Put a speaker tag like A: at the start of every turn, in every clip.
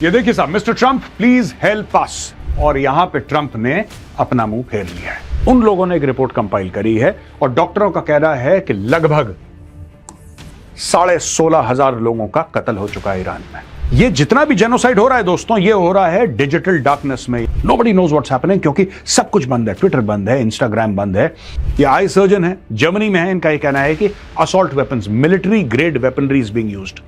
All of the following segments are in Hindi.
A: ये देखिए साहब, mister Trump please help us. और यहां पे ट्रंप ने अपना मुंह फेर लिया है। उन लोगों ने एक रिपोर्ट कंपाइल करी है और डॉक्टरों का कहना है कि लगभग 16,500 लोगों का कत्ल हो चुका है ईरान में। ये जितना भी जेनोसाइड हो रहा है दोस्तों, ये हो रहा है डिजिटल डार्कनेस में। नोबडी नोज व्हाट्स हैपनिंग, क्योंकि सब कुछ बंद है। ट्विटर बंद है, इंस्टाग्राम बंद है। ये आई सर्जन है, जर्मनी में है। इनका ये कहना है कि assault weapons, military grade weaponry is being used.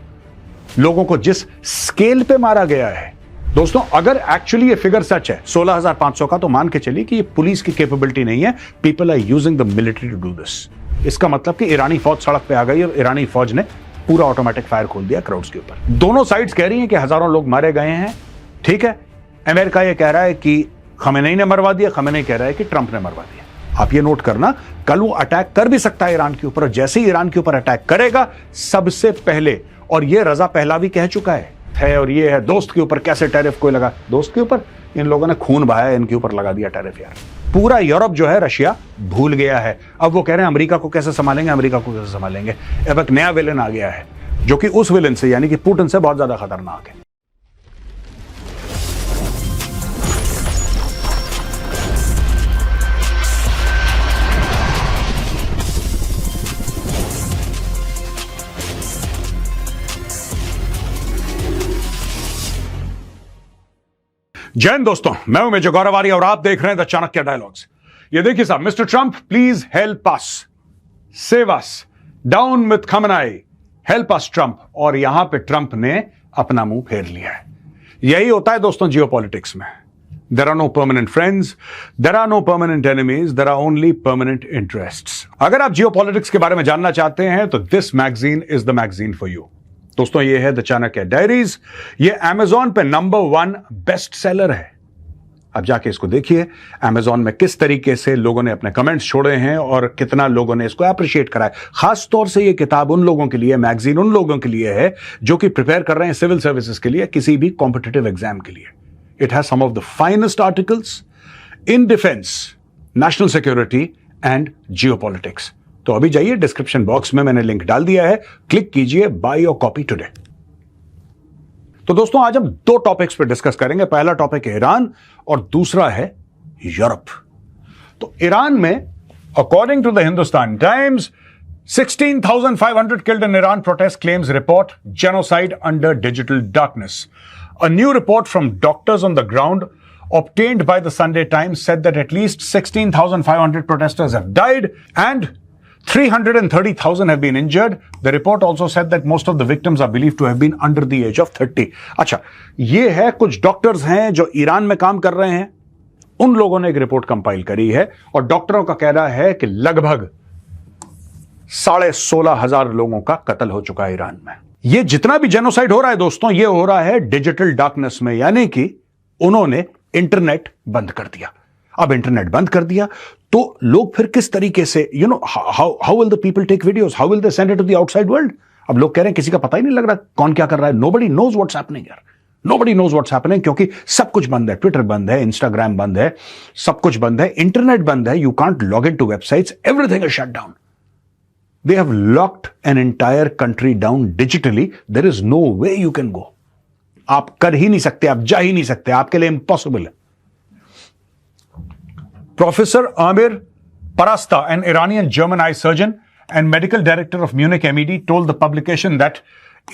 A: लोगों को जिस स्केल पे मारा गया है दोस्तों, अगर एक्चुअली ये फिगर सच है 16,500 का, तो मान के चलिए कि ये पुलिस की कैपेबिलिटी नहीं है। People are using the military to do this. इसका मतलब कि ईरानी फौज सड़क पे आ गई और ईरानी फौज ने पूरा ऑटोमेटिक फायर खोल दिया क्राउड्स के ऊपर। दोनों साइड्स कह रही हैं कि हजारों लोग मारे गए हैं। ठीक है, अमेरिका ये कह रहा है कि खमेनी ने मरवा दिया, खमेनी कह रहा है कि ट्रंप ने मरवा दिया। आप ये नोट करना, कल वो अटैक कर भी सकता है ईरान के ऊपर, और जैसे ही ईरान के ऊपर अटैक करेगा सबसे पहले, और ये रजा पहलावी कह चुका है और ये है दोस्त के ऊपर कैसे टैरिफ कोई लगा। दोस्त के ऊपर इन लोगों ने खून बहाया, इनके ऊपर लगा दिया टैरिफ। यार पूरा यूरोप जो है रशिया भूल गया है। अब वो कह रहे हैं अमेरिका को कैसे संभालेंगे, अमेरिका को कैसे संभालेंगे। अब एक नया विलेन आ गया है जो कि उस विलेन से, यानी कि पुतिन से बहुत ज्यादा खतरनाक है। जय हिंद दोस्तों, मैं हूं मेजर गौरव आर्य और आप देख रहे हैं द चाणक्य डायलॉग्स। ये देखिए साहब, mister Trump please help us, save us, down with Khamenei, help us Trump. और यहां पे ट्रंप ने अपना मुंह फेर लिया है। यही होता है दोस्तों जियोपॉलिटिक्स में। There are no permanent friends, there are no permanent enemies, there are only permanent interests. अगर आप जियोपॉलिटिक्स के बारे में जानना चाहते हैं तो this magazine is the magazine for you. दोस्तों ये है द चाणक्य डायरीज। ये अमेजॉन पे नंबर 1 बेस्ट सेलर है। अब जाके इसको देखिए अमेजॉन में किस तरीके से लोगों ने अपने कमेंट्स छोड़े हैं और कितना लोगों ने इसको अप्रिशिएट करा है। खास तौर से ये किताब उन लोगों के लिए, मैगजीन उन लोगों के लिए है जो कि प्रिपेयर कर रहे हैं सिविल सर्विसेज के लिए, किसी भी कॉम्पिटिटिव एग्जाम के लिए। It has some of the finest articles in defence, national security and geopolitics. तो अभी जाइए, डिस्क्रिप्शन बॉक्स में मैंने लिंक डाल दिया है, क्लिक कीजिए, बाय योर कॉपी टुडे। तो दोस्तों आज हम 2 टॉपिक्स पे डिस्कस करेंगे। पहला टॉपिक है ईरान और दूसरा है यूरोप। तो ईरान में according to the Hindustan Times 16,500 killed in Iran protest claims report genocide under digital darkness. A new report from doctors on the ground obtained by the Sunday Times said that at least 16,500 protesters have died and 330,000 have been injured. The report also said that most of the victims are believed to have been under the age of 30. अच्छा, ये है कुछ डॉक्टर्स हैं जो ईरान में काम कर रहे हैं। उन लोगों ने एक रिपोर्ट कंपाइल करी है और डॉक्टरों का कहना है कि लगभग 16,500 लोगों का कत्ल हो चुका है ईरान में। ये जितना भी जेनोसाइड हो रहा है दोस्तों, ये हो रहा है डिजिटल डार्कनेस में, यानी कि उन्होंने इंटरनेट बंद कर दिया। अब इंटरनेट बंद कर दिया तो लोग फिर किस तरीके से, how will the people take videos, how will they send it to the outside world. अब लोग कह रहे हैं किसी का पता ही नहीं लग रहा कौन क्या कर रहा है। नोबडी नोज व्हाट्स हैपनिंग यार, नोबडी नोज व्हाट्स हैपनिंग, क्योंकि सब कुछ बंद है। ट्विटर बंद है, इंस्टाग्राम बंद है, सब कुछ बंद है, इंटरनेट बंद है। You can't log in to websites, everything is shut down. They have locked an entire country down digitally. There is no way you can go. आप कर ही नहीं सकते, आप जा ही नहीं सकते, आपके लिए impossible है। Professor Amir Parasta, an Iranian-German eye surgeon and medical director of Munich MED, told the publication that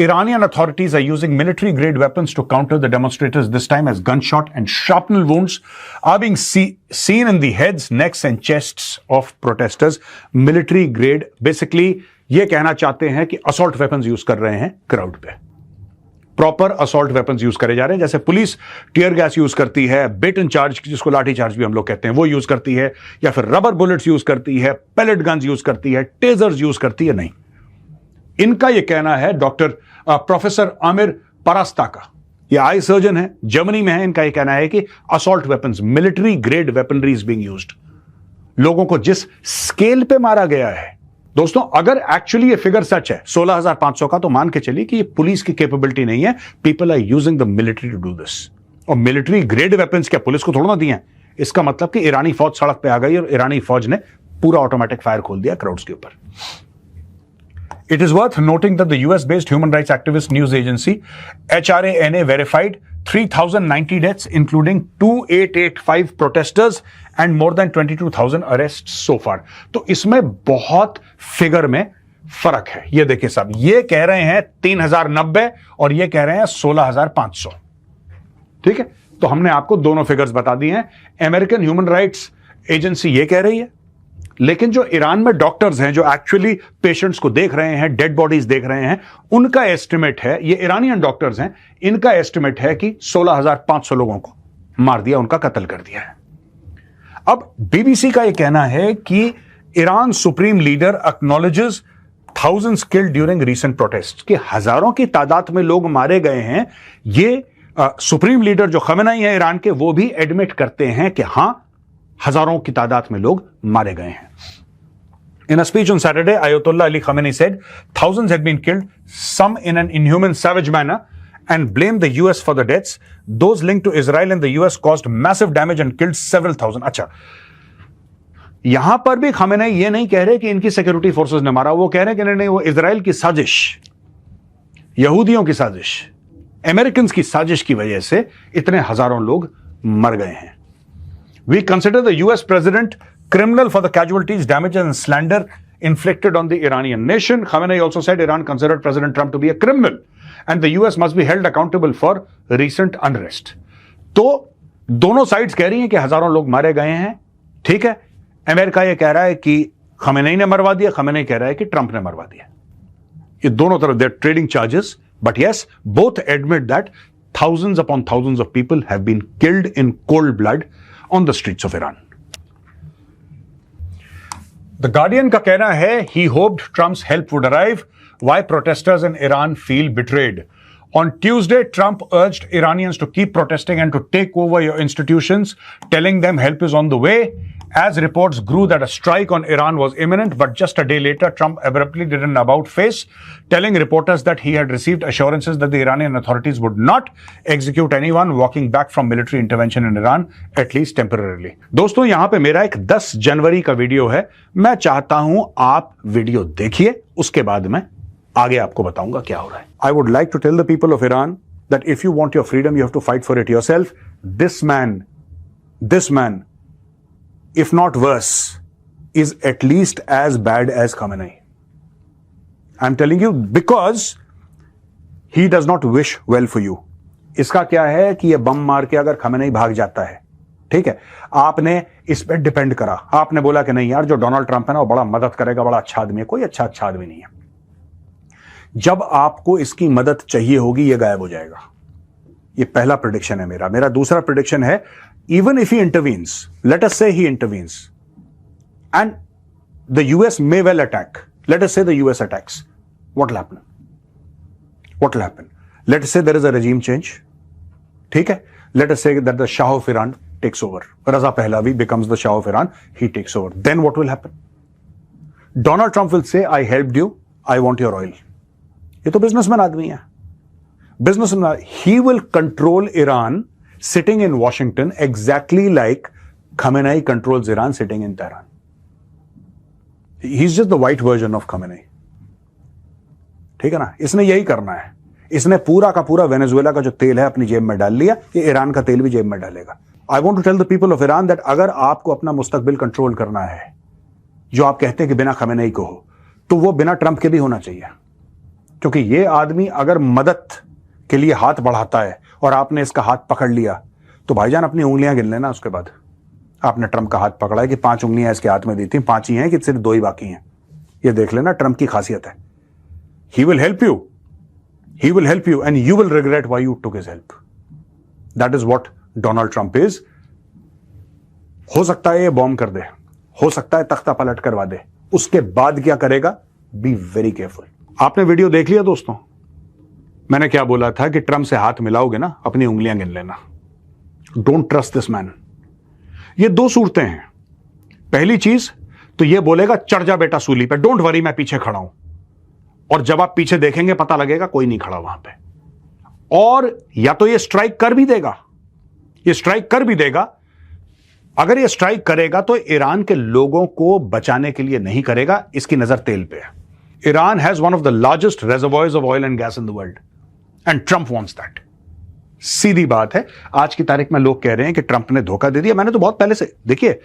A: Iranian authorities are using military-grade weapons to counter the demonstrators, this time as gunshot and shrapnel wounds are being seen in the heads, necks and chests of protesters. Military-grade, basically ये कहना चाहते हैं कि assault weapons यूज कर रहे हैं क्राउड पे। प्रॉपर असॉल्ट वेपन्स यूज करे जा रहे हैं, जैसे पुलिस टीयर गैस यूज करती है, बेटन चार्ज जिसको लाठी चार्ज भी हम लोग कहते हैं, वो यूज करती है, या फिर रबर बुलेट्स यूज करती है, पेलेट गन्स यूज करती है, टेजर्स यूज करती है। नहीं, इनका यह कहना है डॉक्टर प्रोफेसर आमिर परास्ता का। यह आई सर्जन है, जर्मनी में है। इनका यह कहना है कि assault weapons, military grade weaponry is being used. लोगों को जिस स्केल पे मारा गया है दोस्तों, अगर एक्चुअली ये फिगर सच है 16,500 का, तो मान के चलिए कि ये पुलिस की कैपेबिलिटी नहीं है। People are using the military to do this. और मिलिट्री ग्रेड वेपन्स क्या पुलिस को थोड़ा ना दिए हैं। इसका मतलब कि ईरानी फौज सड़क पे आ गई और ईरानी फौज ने पूरा ऑटोमेटिक फायर खोल दिया क्राउड्स के ऊपर। It is worth noting that the US-based human rights activist news agency HRANA verified 3,090 deaths, including 2,885 protesters and more than 22,000 arrests so far. तो इसमें बहुत फिगर में फर्क है. ये देखिए साहब, ये कह रहे हैं 3,090 और ये कह रहे हैं 16,500. ठीक है, तो हमने आपको दोनों फिगर्स बता दी हैं. अमेरिकन ह्यूमन राइट्स एजेंसी ये कह रही है, लेकिन जो ईरान में डॉक्टर्स हैं, जो एक्चुअली पेशेंट्स को देख रहे हैं, डेड बॉडीज देख रहे हैं, उनका एस्टिमेट है, ये ईरानियन डॉक्टर्स हैं, इनका एस्टिमेट है कि 16,500 लोगों को मार दिया, उनका कत्ल कर दिया है. अब बीबीसी का यह कहना है कि Iran supreme leader acknowledges thousands killed during recent protests, कि हजारों की तादाद में लोग मारे गए हैं. ये सुप्रीम लीडर जो खमेनी है ईरान के, वो भी एडमिट करते हैं कि हां, हजारों की तादाद में लोग मारे गए हैं. In a speech on Saturday, Ayatollah Ali Khamenei said thousands had been killed, some in an inhuman, savage manner, and blamed the US for the deaths. Those linked to Israel and the US caused massive damage and killed several thousand. अच्छा, यहां पर भी खमेनी ये नहीं कह रहे कि इनकी सिक्योरिटी फोर्सेस ने मारा, वो कह रहे कि नहीं, वो इजराइल की साजिश, यहूदियों की साजिश, अमेरिकन की साजिश की वजह से इतने हजारों लोग मर गए हैं. We consider the US president criminal for the casualties, damages, and slander inflicted on the Iranian nation. Khamenei also said Iran considered President Trump to be a criminal, and the US must be held accountable for recent unrest. तो दोनों साइड्स कह रही हैं कि हजारों लोग मारे गए हैं. ठीक है, अमेरिका ये कह रहा है कि खमेनी ने मरवा दिया, खमेनी कह रहा है कि ट्रंप ने मरवा दिया. ये दोनों तरफ they're trading charges, but yes, both admit that thousands upon thousands of people have been killed in cold blood on the streets of Iran. The Guardian का कहना है, he hoped Trump's help would arrive. Why protesters in Iran feel betrayed. On Tuesday, Trump urged Iranians to keep protesting and to take over your institutions, telling them help is on the way. As reports grew that a strike on Iran was imminent, but just a day later, Trump abruptly did an about-face, telling reporters that he had received assurances that the Iranian authorities would not execute anyone walking back from military intervention in Iran, at least temporarily. दोस्तों, यहां पे मेरा एक 10 जनवरी का वीडियो है. मैं चाहता हूं आप वीडियो देखिए, उसके बाद मैं आगे आपको बताऊंगा क्या हो रहा है. I would like to tell the people of Iran that if you want your freedom, you have to fight for it yourself. This man, if not worse, is at least as bad as Khamenei. I'm telling you because he does not wish well for you. इसका क्या है कि ये बम मार के अगर खमेनी भाग जाता है, ठीक है, आपने इस पे डिपेंड करा, आपने बोला कि नहीं यार, जो डोनाल्ड ट्रंप है ना, वो बड़ा मदद करेगा, बड़ा अच्छा आदमी है. कोई अच्छा आदमी नहीं है. जब आपको इसकी मदद चाहिए होगी, ये गायब हो जाएगा. ये पहला प्रेडिक्शन है मेरा. दूसरा प्रेडिक्शन है, even if he intervenes, let us say he intervenes, and the US may well attack. Let us say the US attacks. What will happen? Let us say there is a regime change. ठीक है? Let us say that the Shah of Iran takes over. Raza Pahlavi becomes the Shah of Iran. He takes over. Then what will happen? Donald Trump will say, I helped you. I want your oil. ये तो बिजनेसमैन आदमी है. Businessman, he will control Iran sitting in Washington exactly like Khamenei controls Iran sitting in Tehran. He's just the white version of Khamenei. ठीक है ना? इसने यही करना है. इसने पूरा का पूरा वेनेजुएला का जो तेल है अपनी जेब में डाल लिया, ये ईरान का तेल भी जेब में डालेगा. I want to tell the people of Iran that अगर आपको अपना मुस्तकबिल कंट्रोल करना है, जो आप कहते हैं कि बिना खमेनी को हो, तो वो बिना ट्रंप के भी होना चाहिए. क्योंकि ये आदमी अगर मदद के लिए हाथ बढ़ाता है और आपने इसका हाथ पकड़ लिया, तो भाईजान अपनी उंगलियां गिन लेना. उसके बाद आपने ट्रंप का हाथ पकड़ा है कि 5 उंगलियां इसके हाथ में दी थी, 5 ही हैं कि सिर्फ 2 ही बाकी हैं. ये देख लेना, ट्रंप की खासियत है. He will help you. He will help you and you will regret why you took his help. That is what Donald Trump is. हो सकता है ये बॉम्ब कर दे, हो सकता है तख्ता पलट करवा दे. उसके बाद क्या करेगा? Be very careful. आपने वीडियो देख लिया दोस्तों. मैंने क्या बोला था कि ट्रंप से हाथ मिलाओगे ना, अपनी उंगलियां गिन लेना. Don't trust this man. ये 2 सूरतें हैं. पहली चीज तो ये बोलेगा, चढ़ जा बेटा सूली पे, डोंट वरी, मैं पीछे खड़ा हूं. और जब आप पीछे देखेंगे पता लगेगा कोई नहीं खड़ा वहां पे. और या तो ये स्ट्राइक कर भी देगा. अगर ये स्ट्राइक करेगा तो ईरान के लोगों को बचाने के लिए नहीं करेगा. इसकी नजर तेल पे है. Iran has one of the largest reservoirs of oil and gas in the world. And Trump wants that. सीधी बात है, आज की तारीख में लोग कह रहे हैं कि ट्रंप ने धोखा दे दिया। मैंने तो बहुत पहले से, देखिए,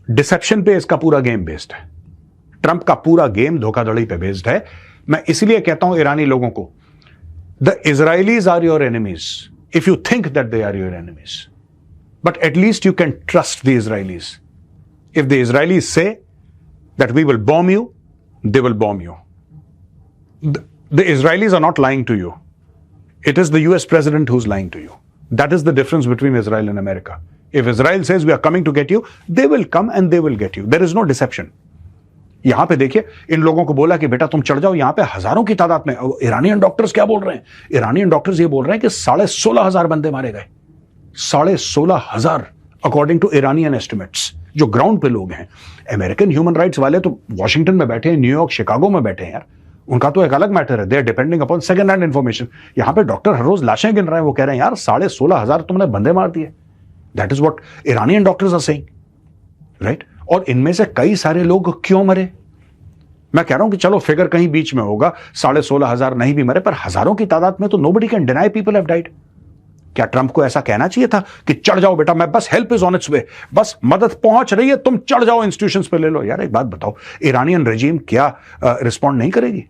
A: डिसेप्शन पे इसका पूरा गेम बेस्ड है। ट्रंप का पूरा गेम धोखाधड़ी पे बेस्ड है। मैं इसलिए कहता हूं ईरानी लोगों को, the Israelis are your enemies if you think that they are your enemies, but at least you can trust the Israelis. If the Israelis say that we will bomb you, they will bomb you. The Israelis are not lying to you. It is the US president who's lying to you. That is the difference between Israel and America. If Israel says we are coming to get you, they will come and they will get you. There is no deception. यहां पे देखिए, इन लोगों को बोला कि बेटा तुम चढ़ जाओ, यहां पे हजारों की तादाद में। ईरानियन डॉक्टर्स क्या बोल रहे हैं? ईरानियन डॉक्टर्स ये बोल रहे हैं कि 16,500 बंदे मारे गए। 16,500 अकॉर्डिंग टू ईरानियन एस्टिमेट्स, जो ग्राउंड पे लोग हैं। अमेरिकन ह्यूमन राइट्स वाले तो वॉशिंगटन में बैठे हैं, न्यूयॉर्क, शिकागो में बैठे हैं यार, उनका तो एक अलग मैटर है। They are depending upon second hand information. यहां पे डॉक्टर हर रोज लाशें गिन रहे हैं, वो कह रहे हैं यार 16,500 तुमने बंदे मार दिए। That is what Iranian doctors are saying, right? और इनमें से कई सारे लोग क्यों मरे? मैं कह रहा हूं कि चलो फिगर कहीं बीच में होगा, 16,500 नहीं भी मरे, पर हजारों की तादाद में तो nobody can deny people have died. क्या ट्रंप को ऐसा कहना चाहिए था कि चढ़ जाओ बेटा, मैं बस हेल्प इज ऑन इट्स वे, बस मदद पहुंच रही है, तुम चढ़ जाओ, इंस्टीट्यूशंस पे ले लो? यार एक बात बताओ, ईरानियन रेजिम क्या रिस्पॉन्ड नहीं करेगी?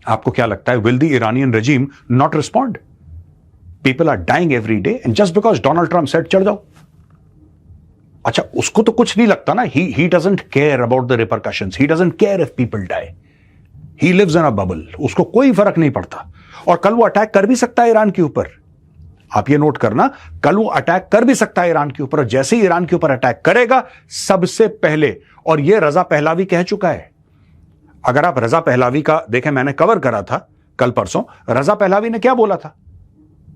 A: आपको क्या लगता है, will the Iranian regime not respond? People are dying every day and just because Donald Trump said चढ़ जाओ। अच्छा, उसको तो कुछ नहीं लगता ना, he doesn't care about the repercussions, he doesn't care if people die, he lives in a bubble, उसको कोई फर्क नहीं पड़ता। और कल वो अटैक कर भी सकता है ईरान के ऊपर, आप ये नोट करना, कल वो अटैक कर भी सकता है ईरान के ऊपर, और जैसे ही ईरान के ऊपर अटैक करेगा सबसे पहले, और ये रजा पहलावी कह चुका है। अगर आप रजा पहलावी का देखें, मैंने कवर करा था कल परसों, रजा पहलावी ने क्या बोला था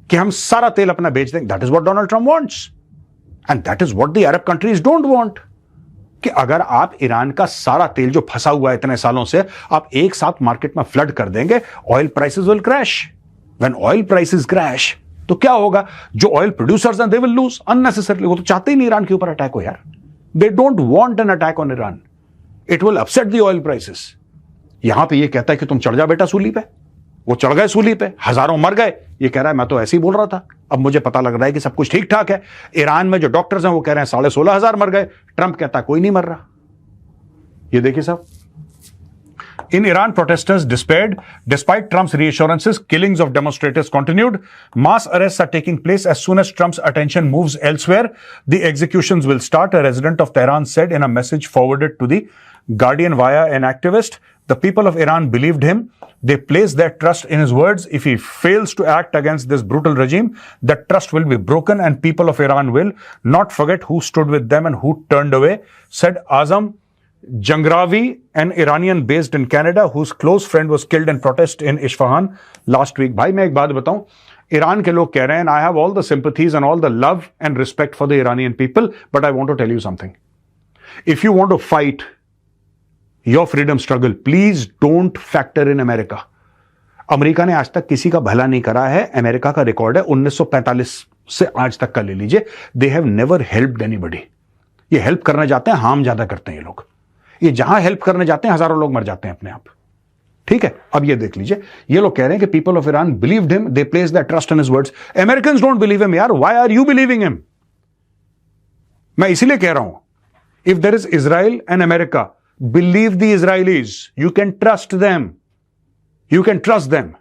A: कि हम सारा तेल अपना बेच देंगे। That is what Donald Trump wants and that is what the Arab countries don't want, कि अगर आप ईरान का सारा तेल जो फंसा हुआ है इतने सालों से, आप एक साथ मार्केट में फ्लड कर देंगे, oil prices will crash. When oil prices crash तो क्या होगा? जो ऑयल प्रोड्यूसर्स हैं दे विल लूज अननेसेसरली। वो तो चाहते ही नहीं ईरान के ऊपर अटैक हो यार, they don't want an attack on Iran, it will upset the oil prices. यहां पे ये कहता है कि तुम चढ़ जा बेटा सूली पे, वो चढ़ गए सूली पे, हजारों मर गए। ये कह रहा है मैं तो ऐसे ही बोल रहा था, अब मुझे पता लग रहा है कि सब कुछ ठीक ठाक है। ईरान में जो डॉक्टर्स हैं वो कह रहे हैं 16,500 मर गए, ट्रंप कहता है कोई नहीं मर रहा। ये देखिए साहब, in Iran, protesters despaired. Despite Trump's reassurances, killings of demonstrators continued. Mass arrests are taking place as soon as Trump's attention moves elsewhere. The executions will start, a resident of Tehran said in a message forwarded to the Guardian via an activist. The people of Iran believed him. They placed their trust in his words. If he fails to act against this brutal regime, that trust will be broken and people of Iran will not forget who stood with them and who turned away, said Azam Jangrawi, an Iranian based in Canada, whose close friend was killed in protest in Isfahan last week. भाई मैं एक बात बताऊं, ईरान के लोग कह रहे हैं, I have all the sympathies and all the love and respect for the Iranian people, but I want to tell you something. If you want to fight your freedom struggle, please don't factor in America. America ने आज तक किसी का भला नहीं करा है। अमेरिका का रिकॉर्ड है 1945 से आज तक का ले लीजिए, they have never helped anybody. ये हेल्प करने जाते हैं, हार्म ज्यादा करते हैं ये लोग। ये जहां हेल्प करने जाते हैं हजारों लोग मर जाते हैं अपने आप। ठीक है, अब ये देख लीजिए, ये लोग कह रहे हैं कि people of Iran believed him, they place their trust in his words. Americans don't believe him यार, why are you believing him? मैं इसीलिए कह रहा हूं, if there is Israel and America, believe the Israelis, you can trust them, you can trust them.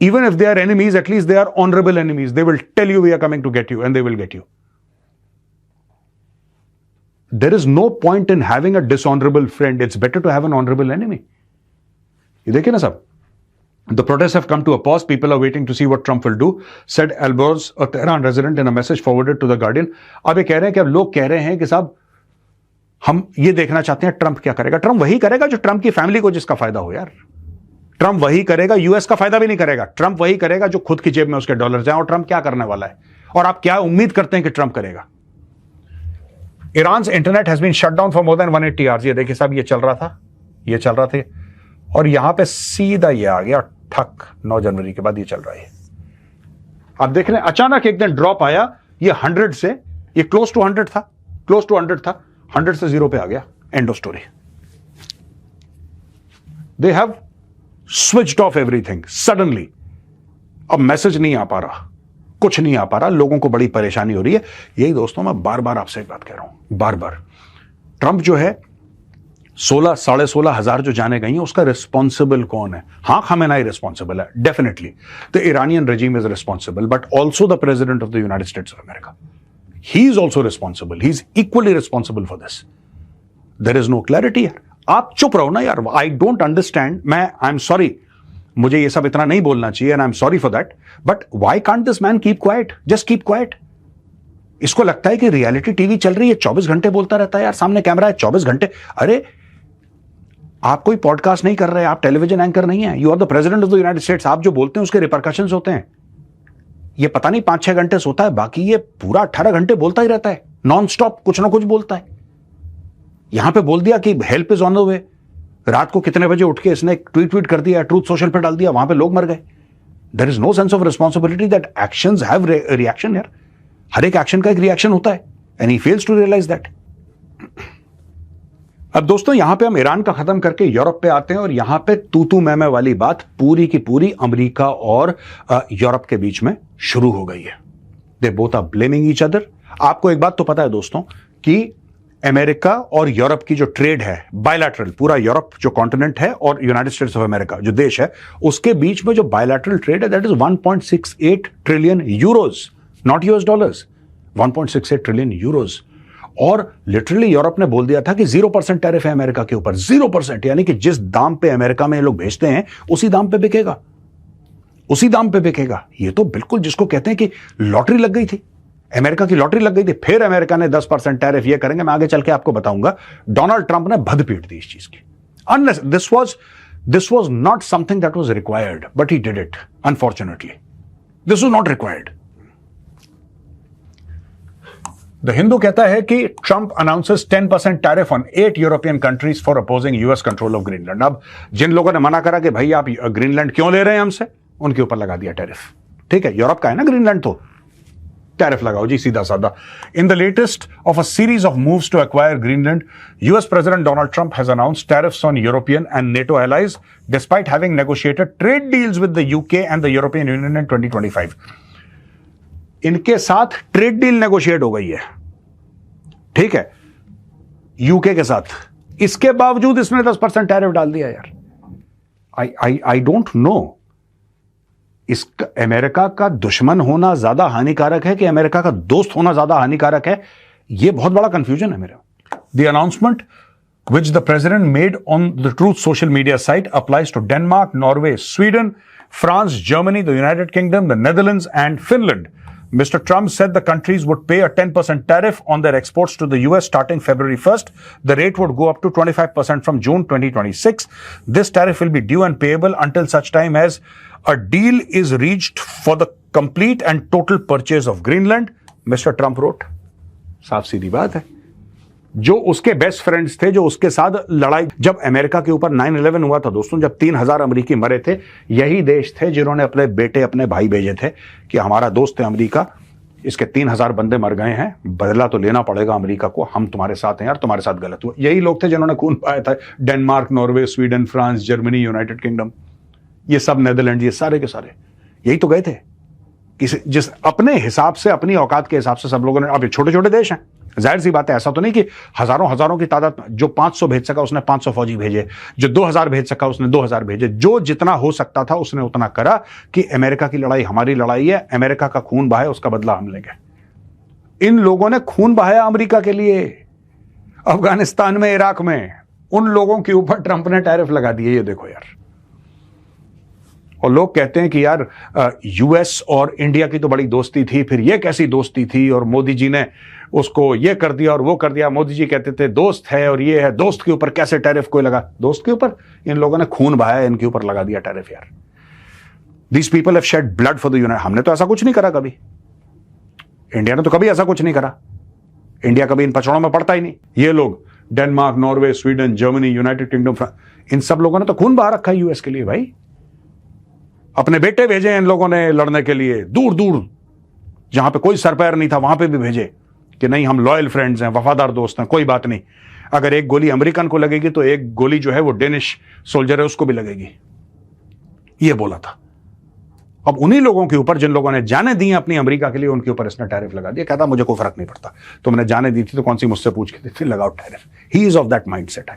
A: Even if they are enemies, at least they are honourable enemies, they will tell you we are coming to get you and they will get you. There is no point in having a dishonorable friend. It's better to have an honorable enemy. ये देखिए ना सब, the protests have come to a pause. People are waiting to see what Trump will do, said Alborz, a Tehran resident, in a message forwarded to the Guardian. अब ये कह रहे हैं कि अब लोग कह रहे हैं कि साहब हम ये देखना चाहते हैं ट्रंप क्या करेगा। ट्रंप वही करेगा जो ट्रंप की फैमिली को जिसका फायदा हो यार। ट्रंप वही करेगा, यूएस का फायदा भी नहीं करेगा। ट्रंप वही करेगा जो खुद की जेब में उसके डॉलर जाए। और ट्रंप क्या करने वाला है, और आप क्या उम्मीद करते हैं कि ट्रंप करेगा? Iran's internet has been shut down for more than 180 hours. ये देखिए साहब, ये चल रहा था, ये चल रहा था, और यहां पे सीधा ये आ गया ठक। 9 जनवरी के बाद ये चल रहा है। आप देख रहे हैं, अचानक एक दिन ड्रॉप आया, ये 100 से, ये क्लोज टू 100 था, क्लोज टू 100 था, 100 से 0 पे आ गया। End of story. They have switched off everything suddenly. अब मैसेज नहीं आ पा रहा, कुछ नहीं आ पा रहा, लोगों को बड़ी परेशानी हो रही है। यही दोस्तों मैं बार बार आपसे एक बात कह रहा हूं, बार बार, ट्रंप जो है 16,000-16,500 जो जाने गई हैं, उसका रिस्पॉन्सिबल कौन है? हाँ, खामेनेई रिस्पॉन्सिबल है, definitely the Iranian regime is responsible, but also the president of the United States of America, he is also responsible, he is equally responsible for this. There is no clarity यार, आप चुप रहो ना यार, I don't understand, I am sorry, मुझे ये सब इतना नहीं बोलना चाहिए and I am sorry for that, but why can't this man keep quiet, just keep quiet. इसको लगता है कि रियलिटी टीवी चल रही है, 24 घंटे बोलता रहता है यार, सामने कैमरा है 24 घंटे। अरे आप कोई पॉडकास्ट नहीं कर रहे, आप टेलीविजन एंकर नहीं है, you are the president of the United States, आप जो बोलते हैं उसके रिपरकशंस होते हैं। ये पता नहीं 5-6 घंटे सोता है, बाकी ये पूरा 18 घंटे बोलता ही रहता है, नॉन स्टॉप कुछ ना कुछ बोलता है। यहां पे बोल दिया कि help is on the way, रात को कितने बजे उठ के इसने एक ट्वीट कर दिया, ट्रूथ सोशल पे डाल दिया, वहां पे लोग मर गए। There is no sense of responsibility that actions have reaction यार, हर एक एक्शन का एक रिएक्शन होता है and he fails to realise that. अब दोस्तों यहां पे हम ईरान का खत्म करके यूरोप पे आते हैं, और यहां पे तू मैं वाली बात पूरी की पूरी अमेरिका और यूरोप के बीच में शुरू हो गई है। They both are blaming each other. आपको एक बात तो पता है दोस्तों कि अमेरिका और यूरोप की जो ट्रेड है बायलैटरल, पूरा यूरोप जो कॉन्टिनेंट है और यूनाइटेड स्टेट्स ऑफ अमेरिका जो देश है, उसके बीच में जो बायलैटरल ट्रेड है that is 1.68 trillion euros, not US dollars, 1.68 trillion euros. और लिटरली यूरोप ने बोल दिया था कि 0% टैरिफ है अमेरिका के ऊपर, 0%, यानी कि जिस दाम पे अमेरिका में ये लोग भेजते हैं उसी दाम पे बिकेगा, उसी दाम पे बिकेगा। ये तो बिल्कुल जिसको कहते हैं कि लॉटरी लग गई थी, अमेरिका की लॉटरी लग गई थी। फिर अमेरिका ने 10% टैरिफ ये करेंगे, मैं आगे चल के आपको बताऊंगा। डोनाल्ड ट्रंप ने भद पीट दी इस चीज की। Unless this was not something that was required, but he did it unfortunately, this was not required. The Hindu कहता है कि Trump announces 10% tariff on 8 European countries for opposing US control of Greenland. अब जिन लोगों ने मना करा कि भाई आप ग्रीनलैंड क्यों ले रहे हैं हमसे, उनके ऊपर लगा दिया टैरिफ। ठीक है, यूरोप का है ना ग्रीनलैंड, तो टैरिफ लगाओ जी, सीधा साधा। In the latest of a series of moves to acquire Greenland, US President Donald Trump has announced tariffs on European and NATO allies despite having negotiated trade deals with the UK and the European Union in 2025। इनके साथ ट्रेड डील नेगोशिएट हो गई है, ठीक है, यूके के साथ। इसके बावजूद इसने 10% टैरिफ डाल दिया यार। आई डोंट नो, इसका अमेरिका का दुश्मन होना ज्यादा हानिकारक है कि अमेरिका का दोस्त होना ज्यादा हानिकारक है? यह बहुत बड़ा कंफ्यूजन है मेरा। The announcement which the president made on the Truth social media site applies to Denmark, Norway, Sweden, France, Germany, the United Kingdom, the Netherlands, and Finland. Mr. Trump said the countries would pay a 10% tariff on their exports to the US starting February 1st. The rate would go up to 25% from June 2026. This tariff will be due and payable until such time as a deal is reached for the complete and total purchase of Greenland, Mr. Trump wrote. साफ सीधी बात है। जो उसके बेस्ट फ्रेंड्स थे, जो उसके साथ लड़ाई, जब अमेरिका के ऊपर 9/11 हुआ था दोस्तों, जब 3,000 अमेरिकी मरे थे, यही देश थे जिन्होंने अपने बेटे, अपने भाई भेजे थे कि हमारा दोस्त है अमेरिका, इसके 3,000 बंदे मर गए हैं, बदला तो लेना पड़ेगा अमेरिका को, हम तुम्हारे साथ हैं यार, तुम्हारे साथ गलत हुआ। यही लोग थे जिन्होंने खून पाया था। Denmark, Norway, Sweden, France, Germany, United kingdom, ये सब नेदरलैंड, ये सारे के सारे यही तो गए थे। जिस अपने हिसाब से, अपनी औकात के हिसाब से सब लोगों ने, अब छोटे छोटे देश हैं, जाहिर सी बात है, ऐसा तो नहीं कि हजारों की तादाद, जो 500 भेज सका उसने 500 फौजी भेजे, जो 2,000 भेज सका उसने 2,000 भेजे, जो जितना हो सकता था उसने उतना करा कि अमेरिका की लड़ाई हमारी लड़ाई है, अमेरिका का खून बहाया, उसका बदला हम लेंगे। इन लोगों ने खून बहाया अमेरिका के लिए, अफगानिस्तान में, इराक में, उन लोगों के ऊपर ट्रंप ने टैरिफ लगा दिए। ये देखो यार, और लोग कहते हैं कि यार यूएस और इंडिया की तो बड़ी दोस्ती थी, फिर ये कैसी दोस्ती थी, और मोदी जी ने उसको ये कर दिया और वो कर दिया। मोदी जी कहते थे दोस्त है और ये है, दोस्त के ऊपर कैसे टैरिफ कोई लगा? दोस्त के ऊपर इन लोगों ने खून बहाया, इनके ऊपर लगा दिया टैरिफ यार। These people have shade blood for the United. हमने तो ऐसा कुछ नहीं करा कभी, इंडिया ने तो कभी ऐसा कुछ नहीं करा, इंडिया कभी इन पचड़ों में पड़ता ही नहीं। ये लोग Denmark, Norway, Sweden, Germany, United Kingdom, इन सब लोगों ने तो खून बहा रखा है यूएस के लिए भाई। अपने बेटे भेजे इन लोगों ने लड़ने के लिए, दूर दूर जहां पे कोई सर पैर नहीं था वहां पे भी भेजे कि नहीं, हम लॉयल फ्रेंड्स हैं, वफादार दोस्त हैं, कोई बात नहीं। अगर एक गोली अमेरिकन को लगेगी तो एक गोली जो है वो डेनिश सोल्जर है उसको भी लगेगी, ये बोला था। अब उन्हीं लोगों के ऊपर जिन लोगों ने जाने दी अपनी अमेरिका के लिए, उनके ऊपर इसने टैरिफ लगा दिया। कहता मुझे कोई फर्क नहीं पड़ता, तो मैंने जाने दी थी तो कौन सी मुझसे पूछ के दी थी, लगाओ tariff. He is of that mindset.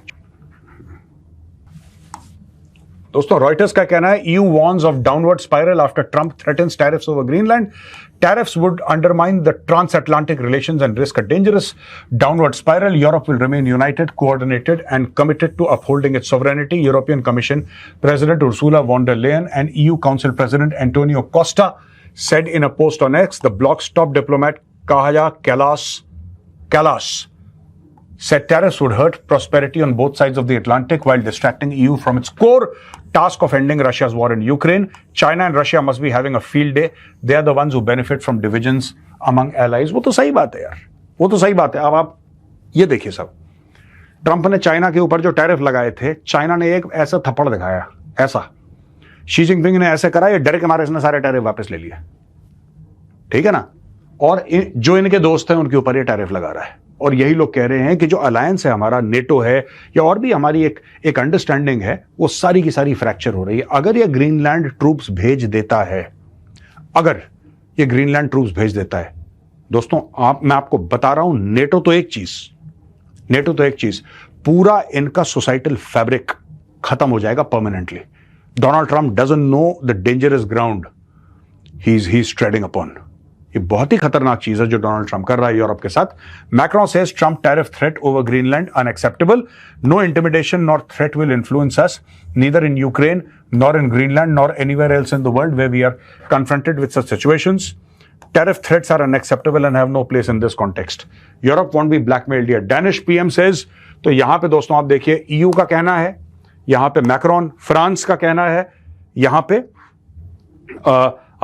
A: दोस्तों, रॉयटर्स का कहना है EU warns of downward spiral after Trump threatens tariffs over Greenland. Tariffs would undermine the transatlantic relations and risk a dangerous downward spiral. Europe will remain united, coordinated, and committed to upholding its sovereignty. European Commission President Ursula von der Leyen and EU Council President Antonio Costa said in a post on X. The bloc's top diplomat Kaja Kallas said tariffs would hurt prosperity on both sides of the Atlantic while distracting EU from its core task of ending Russia's war in Ukraine. China and Russia must be having a field day. They are the ones who benefit from divisions among allies. वो तो सही बात है यार, वो तो सही बात है। अब आप ये देखिए सब, ट्रंप ने चाइना के ऊपर जो टैरिफ लगाए थे, चाइना ने एक ऐसा थप्पड़ दिखाया, ऐसा शी जिनपिंग ने ऐसे करा, ये डर के मारे इसने सारे टैरिफ वापस ले लिए, ठीक है ना। और जो इनके दोस्त हैं उनके ऊपर ये टैरिफ लगा रहा है। और यही लोग कह रहे हैं कि जो अलायंस है हमारा, नेटो है या और भी हमारी एक अंडरस्टैंडिंग है, वो सारी की सारी फ्रैक्चर हो रही है। अगर ये ग्रीनलैंड ट्रूप्स भेज देता है, अगर ये ग्रीनलैंड ट्रूप्स भेज देता है, दोस्तों मैं आपको बता रहा हूं, नेटो तो एक चीज, पूरा इनका सोसाइटल फैब्रिक खत्म हो जाएगा permanently. Donald Trump doesn't know the dangerous ground he is trading upon. ये बहुत ही खतरनाक चीज है जो डोनाल्ड ट्रंप कर रहा है यूरोप के साथ। Macron says Trump tariff threat over Greenland unacceptable, no intimidation nor threat will influence us, neither in Ukraine nor in Greenland nor anywhere else in the world where we are confronted with such situations. Tariff threats are unacceptable and have no place in this context. Europe won't be blackmailed here. Danish PM says, तो यहां पे दोस्तों आप देखिए, EU का कहना है, यहां पे मैक्रोन, फ्रांस का कहना है, यहां पे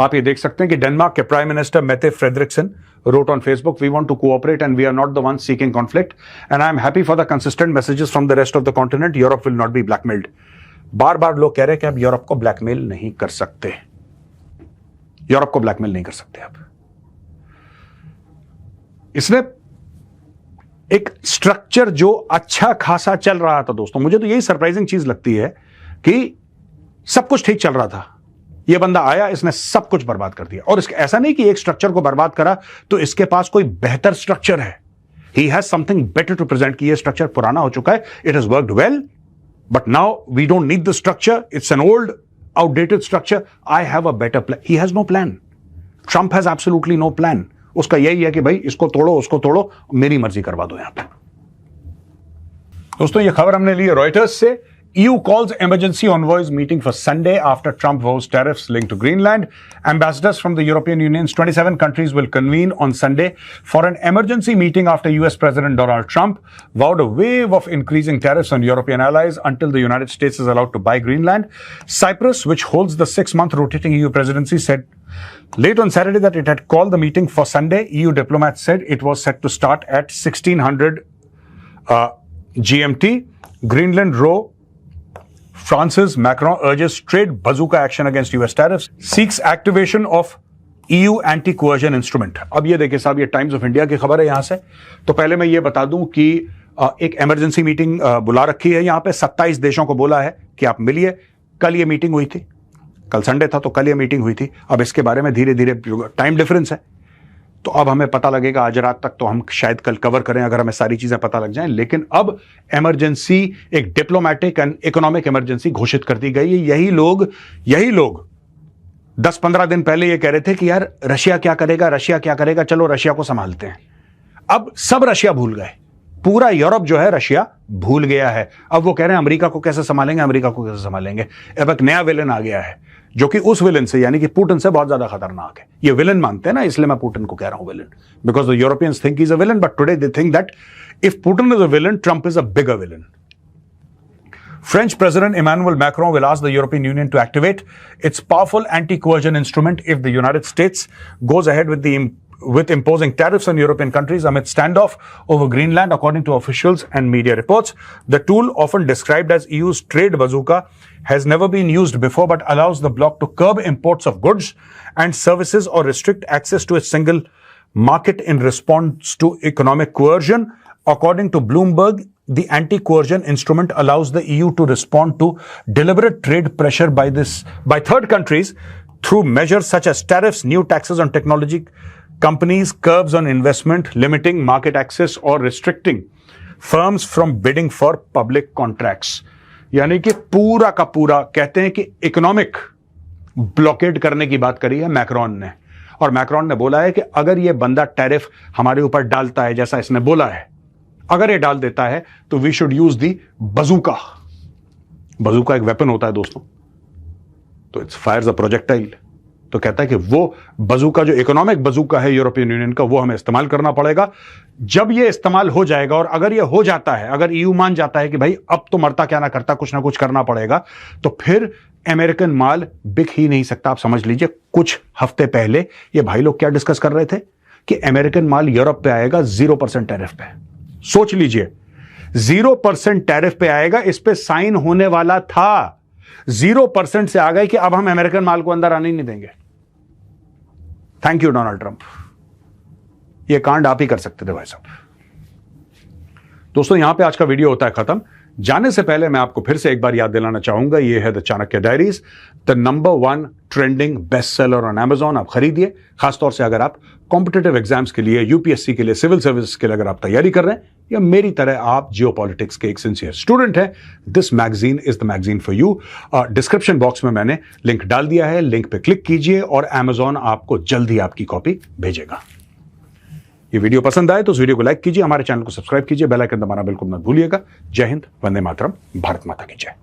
A: आप ये देख सकते हैं कि डेनमार्क के prime minister Mette Frederiksen wrote on Facebook, we want to cooperate and we are not the ones seeking conflict and I am happy for the consistent messages from the rest of the continent. Europe will not be blackmailed. बार बार लोग कह रहे हैं कि आप यूरोप को ब्लैकमेल नहीं कर सकते, यूरोप को ब्लैकमेल नहीं कर सकते आप। इसने एक स्ट्रक्चर जो अच्छा खासा चल रहा था दोस्तों, मुझे तो यही सरप्राइजिंग चीज लगती है कि सब कुछ ठीक चल रहा था, ये बंदा आया, इसने सब कुछ बर्बाद कर दिया। और ऐसा नहीं कि एक स्ट्रक्चर को बर्बाद करा तो इसके पास कोई बेहतर स्ट्रक्चर है, he has something better to present, कि ये स्ट्रक्चर पुराना हो चुका है, it has worked well but now we don't need the structure, it's an old outdated structure, I have a better plan. He has no plan, Trump has absolutely no plan. उसका यही है कि भाई इसको तोड़ो, उसको तोड़ो, मेरी मर्जी करवा दो यहां पे। दोस्तों ये खबर हमने ली है रॉयटर्स से। EU calls emergency envoys meeting for Sunday after Trump vows tariffs linked to Greenland. Ambassadors from the European Union's 27 countries will convene on Sunday for an emergency meeting after US President Donald Trump vowed a wave of increasing tariffs on European allies until the United States is allowed to buy Greenland. Cyprus, which holds the 6-month rotating EU presidency, said late on Saturday that it had called the meeting for Sunday. EU diplomats said it was set to start at 1600 GMT. Greenland row France's Macron urges trade bazooka action against US tariffs, seeks activation of EU anti-coercion instrument. अब ये देखिए साहब, ये टाइम्स ऑफ इंडिया की खबर है यहां से। तो पहले मैं ये बता दूं कि एक इमरजेंसी मीटिंग बुला रखी है यहां पे, 27 देशों को बोला है कि आप मिलिए। कल ये मीटिंग हुई थी, कल संडे था तो कल ये मीटिंग हुई थी। अब इसके बारे में धीरे धीरे, टाइम डिफरेंस है तो अब हमें पता लगेगा, आज रात तक तो हम शायद कल कवर करें अगर हमें सारी चीजें पता लग जाएं, लेकिन अब इमरजेंसी, एक डिप्लोमेटिक एंड इकोनॉमिक इमरजेंसी घोषित कर दी गई है। यही लोग 10-15 दिन पहले ये कह रहे थे कि यार रशिया क्या करेगा, चलो रशिया को संभालते हैं। अब सब रशिया भूल गए, पूरा यूरोप जो है रशिया भूल गया है। अब वो कह रहे हैं अमेरिका को कैसे संभालेंगे। अब एक नया विलन आ गया है जो कि उस विलन से, यानी कि पुतिन से बहुत ज्यादा खतरनाक है। ये विलन मानते हैं ना, इसलिए मैं पुतिन को कह रहा हूं villain, because the Europeans think he is a villain, but today they think that if Putin is a villain, Trump is a bigger villain. French President Emmanuel Macron will ask the European Union to activate its powerful anti-coercion instrument if the United States goes ahead with imposing tariffs on European countries amid standoff over Greenland, according to officials and media reports. The tool, often described as EU's trade bazooka, has never been used before but allows the bloc to curb imports of goods and services or restrict access to its single market in response to economic coercion. According to Bloomberg, the anti-coercion instrument allows the EU to respond to deliberate trade pressure by third countries through measures such as tariffs, new taxes on technology companies, curbs on investment, limiting market access or restricting firms from bidding for public contracts. यानी कि पूरा का पूरा कहते हैं कि इकोनॉमिक ब्लॉकेड करने की बात करी है मैक्रॉन ने, और मैक्रॉन ने बोला है कि अगर ये बंदा टैरिफ हमारे ऊपर डालता है जैसा इसने बोला है, अगर ये डाल देता है तो वी शुड यूज दी बजूका। बजूका एक वेपन होता है दोस्तों, तो इट्स फायर्स अ प्रोजेक्टाइल। तो कहता है कि वो बजूका जो इकोनॉमिक बजूका है यूरोपियन यूनियन का, वो हमें इस्तेमाल करना पड़ेगा। जब ये इस्तेमाल हो जाएगा और अगर ये हो जाता है, अगर ईयू मान जाता है कि भाई अब तो मरता क्या ना करता, कुछ ना कुछ करना पड़ेगा, तो फिर अमेरिकन माल बिक ही नहीं सकता। आप समझ लीजिए, कुछ हफ्ते पहले ये भाई लोग क्या डिस्कस कर रहे थे कि अमेरिकन माल यूरोप पे आएगा 0% टैरिफ पे। सोच लीजिए, 0% टैरिफ पे आएगा, इस पे साइन होने वाला था। 0% से आ गए कि अब हम अमेरिकन माल को अंदर आने नहीं देंगे। थैंक यू डोनाल्ड ट्रंप, ये कांड आप ही कर सकते थे भाई साहब। दोस्तों, यहां पे आज का वीडियो होता है खत्म। जाने से पहले मैं आपको फिर से एक बार याद दिलाना चाहूंगा, ये है the Chanakya diaries, the number 1 trending best seller on Amazon। आप खरीदिए, खासतौर से अगर आप कॉम्पिटिटिव एग्जाम्स के लिए, यूपीएससी के लिए, सिविल सर्विस के लिए अगर आप तैयारी कर रहे हैं, या मेरी तरह आप जियोपॉलिटिक्स के एक सिंसियर स्टूडेंट हैं, this magazine is the magazine for you. Description box में मैंने लिंक डाल दिया है, लिंक पे क्लिक कीजिए और Amazon आपको जल्द ही आपकी कॉपी भेजेगा। ये वीडियो पसंद आए तो इस वीडियो को लाइक कीजिए, हमारे चैनल को सब्सक्राइब कीजिए, बेल आइकन दबाना बिल्कुल मत भूलिएगा। जय हिंद, वंदे मातरम, भारत माता की जय।